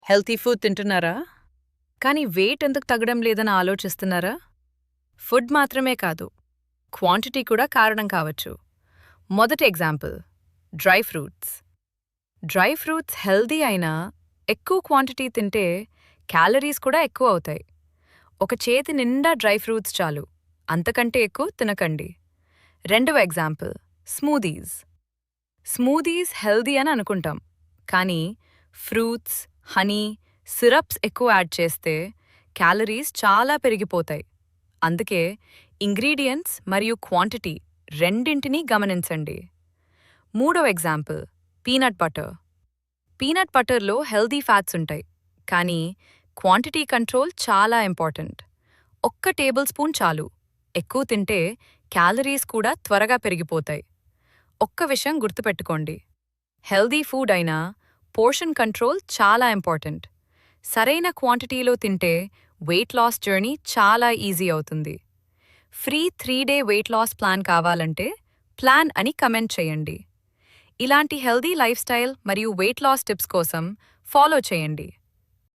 Healthy food తింటున్నారా? కానీ wait ఎందుకు తగ్గడం లేదని ఆలోచిస్తున్నారా? ఫుడ్ మాత్రమే కాదు, క్వాంటిటీ కూడా కారణం కావచ్చు. మొదటి example, dry fruits. Dry fruits healthy అయినా ఎక్కువ క్వాంటిటీ తింటే క్యాలరీస్ కూడా ఎక్కువ అవుతాయి. ఒక చేతి నిండా డ్రై ఫ్రూట్స్ చాలు, అంతకంటే ఎక్కువ తినకండి. రెండవ ఎగ్జాంపుల్, స్మూదీస్. స్మూదీస్ హెల్దీ అని అనుకుంటాం, కానీ ఫ్రూట్స్, హనీ, సిరప్స్ ఎక్కువ యాడ్ చేస్తే క్యాలరీస్ చాలా పెరిగిపోతాయి. అందుకే ఇంగ్రీడియంట్స్ మరియు క్వాంటిటీ రెండింటినీ గమనించండి. మూడవ ఎగ్జాంపుల్, పీనట్ బటర్. పీనట్ బటర్లో హెల్దీ ఫ్యాట్స్ ఉంటాయి, కానీ క్వాంటిటీ కంట్రోల్ చాలా ఇంపార్టెంట్. 1 టేబుల్ స్పూన్ చాలు, ఎక్కువ తింటే క్యాలరీస్ కూడా త్వరగా పెరిగిపోతాయి. ఒక్క విషయం గుర్తుపెట్టుకోండి, హెల్దీ ఫుడ్ అయినా పోర్షన్ కంట్రోల్ చాలా ఇంపార్టెంట్. సరైన క్వాంటిటీలో తింటే వెయిట్ లాస్ జర్నీ చాలా ఈజీ అవుతుంది. ఫ్రీ 3-డే వెయిట్ లాస్ ప్లాన్ కావాలంటే ప్లాన్ అని కమెంట్ చేయండి. ఇలాంటి హెల్దీ లైఫ్ స్టైల్ మరియు వెయిట్ లాస్ టిప్స్ కోసం ఫాలో చేయండి.